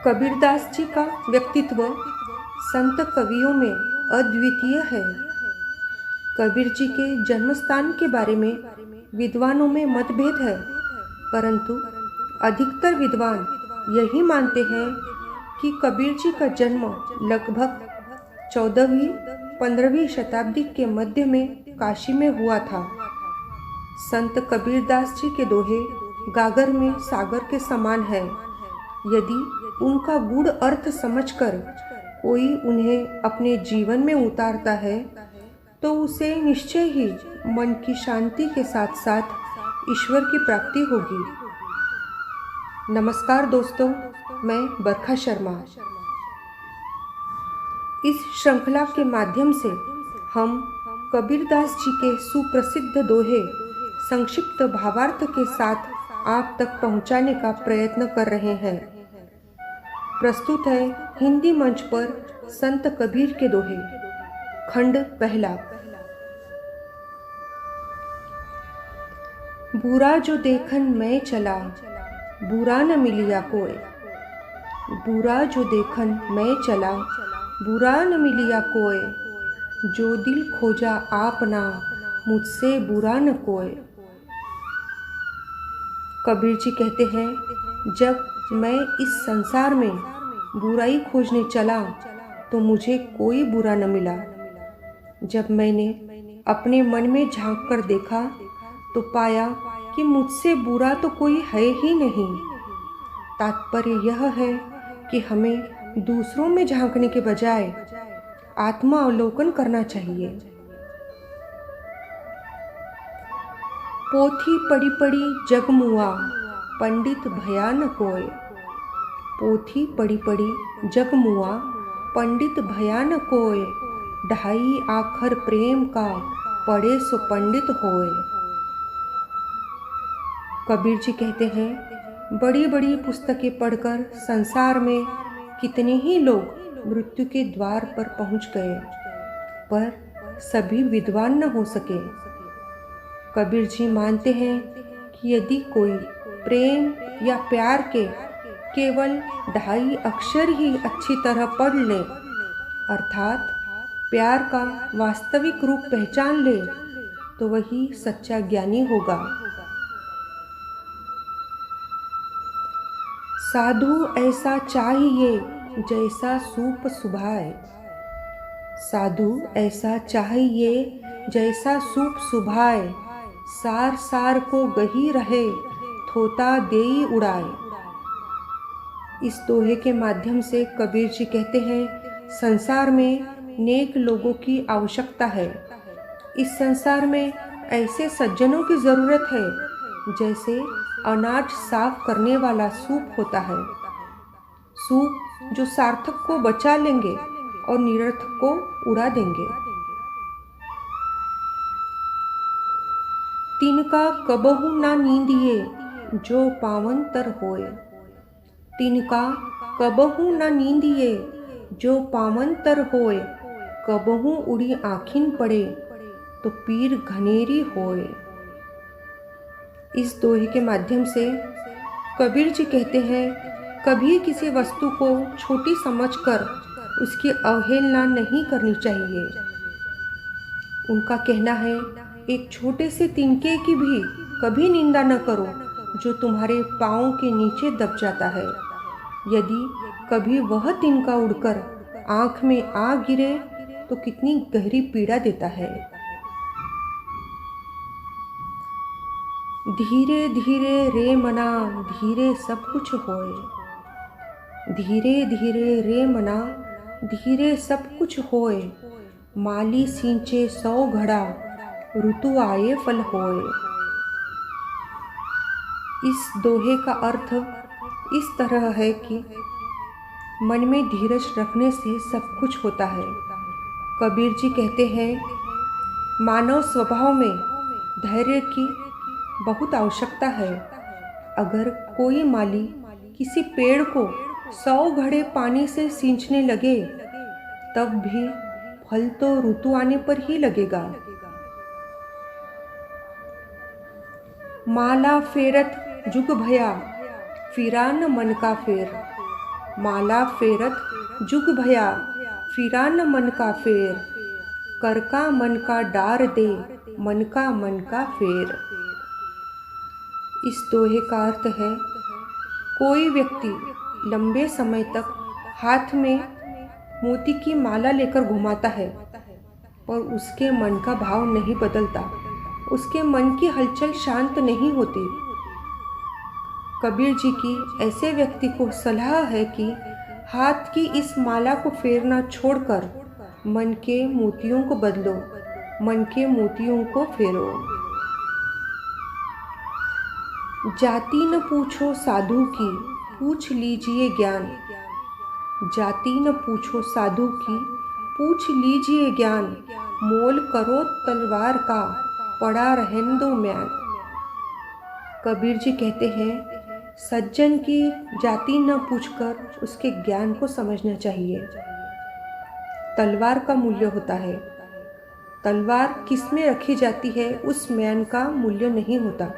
कबीरदास जी का व्यक्तित्व संत कवियों में अद्वितीय है। कबीर जी के जन्म स्थान के बारे में विद्वानों में मतभेद है, परंतु अधिकतर विद्वान यही मानते हैं कि कबीर जी का जन्म लगभग 14वीं-15वीं शताब्दी के मध्य में काशी में हुआ था। संत कबीरदास जी के दोहे गागर में सागर के समान है। यदि उनका गूढ़ अर्थ समझकर कोई उन्हें अपने जीवन में उतारता है तो उसे निश्चय ही मन की शांति के साथ साथ ईश्वर की प्राप्ति होगी। नमस्कार दोस्तों, मैं बरखा शर्मा। इस श्रृंखला के माध्यम से हम कबीरदास जी के सुप्रसिद्ध दोहे संक्षिप्त भावार्थ के साथ आप तक पहुंचाने का प्रयत्न कर रहे हैं। प्रस्तुत है हिंदी मंच पर संत कबीर के दोहे, खंड पहला। बुरा जो देखन मैं चला, बुरा न मिलिया कोय। बुरा जो देखन मैं चला, बुरा न मिलिया कोय। जो दिल खोजा आपना, मुझसे बुरा न कोय। कबीर जी कहते हैं, जब मैं इस संसार में बुराई खोजने चला तो मुझे कोई बुरा न मिला। जब मैंने अपने मन में झांक कर देखा तो पाया कि मुझसे बुरा तो कोई है ही नहीं। तात्पर्य यह है कि हमें दूसरों में झांकने के बजाय आत्मा अवलोकन करना चाहिए। पोथी पड़ी पड़ी जग मुआ, पंडित भया न कोय। पोथी पड़ी पड़ी जग मुआ, पंडित भया न कोय। ढाई आखर प्रेम का, पढ़े सो पंडित होय। कबीर जी कहते हैं, बड़ी बड़ी पुस्तकें पढ़कर संसार में कितने ही लोग मृत्यु के द्वार पर पहुंच गए, पर सभी विद्वान न हो सके। कबीर जी मानते हैं कि यदि कोई प्रेम या प्यार के केवल 2.5 अक्षर ही अच्छी तरह पढ़ ले, अर्थात प्यार का वास्तविक रूप पहचान ले, तो वही सच्चा ज्ञानी होगा। साधु ऐसा चाहिए जैसा सूप सुभाए। साधु ऐसा चाहिए जैसा सूप सुभाए। सार सार को गही रहे, थोता देई उड़ाए। इस दोहे के माध्यम से कबीर जी कहते हैं, संसार में नेक लोगों की आवश्यकता है। इस संसार में ऐसे सज्जनों की ज़रूरत है जैसे अनाज साफ करने वाला सूप होता है। सूप जो सार्थक को बचा लेंगे और निरर्थक को उड़ा देंगे। तिनका कबहू ना नींदिए, जो पावन तर होए। तिनका कबहू ना नींदिए, जो पावन तर होए। कबहू उड़ी आँखिन पड़े, तो पीर घनेरी होए। इस दोहे के माध्यम से कबीर जी कहते हैं, कभी किसी वस्तु को छोटी समझकर उसकी अवहेलना नहीं करनी चाहिए। उनका कहना है, एक छोटे से तिनके की भी कभी निंदा न करो जो तुम्हारे पाँव के नीचे दब जाता है। यदि कभी वह तिनका उड़कर आँख में आ गिरे तो कितनी गहरी पीड़ा देता है। धीरे धीरे रे मना, धीरे सब कुछ होए। धीरे धीरे रे मना, धीरे सब कुछ होए। माली सींचे 100 घड़ा, ऋतु आए फल होए। इस दोहे का अर्थ इस तरह है कि मन में धीरज रखने से सब कुछ होता है। कबीर जी कहते हैं, मानव स्वभाव में धैर्य की बहुत आवश्यकता है। अगर कोई माली किसी पेड़ को 100 घड़े पानी से सींचने लगे, तब भी फल तो ऋतु आने पर ही लगेगा। माला फेरत जुग भया, फिरा न मन का फेर। माला फेरत जुग भया, फिरा न मन का फेर। कर का मन का डार दे, मन का फेर। इस दोहे का अर्थ है, कोई व्यक्ति लंबे समय तक हाथ में मोती की माला लेकर घुमाता है और उसके मन का भाव नहीं बदलता, उसके मन की हलचल शांत नहीं होती। कबीर जी की ऐसे व्यक्ति को सलाह है कि हाथ की इस माला को फेरना छोड़कर मन के मोतियों को बदलो, मन के मोतियों को फेरो। जाति न पूछो साधु की, पूछ लीजिए ज्ञान। जाति न पूछो साधु की, पूछ लीजिए ज्ञान। मोल करो तलवार का, पड़ा रहने दो म्यान। कबीर जी कहते हैं, सज्जन की जाति न पूछकर उसके ज्ञान को समझना चाहिए। तलवार का मूल्य होता है, तलवार किस में रखी जाती है उस म्यान का मूल्य नहीं होता।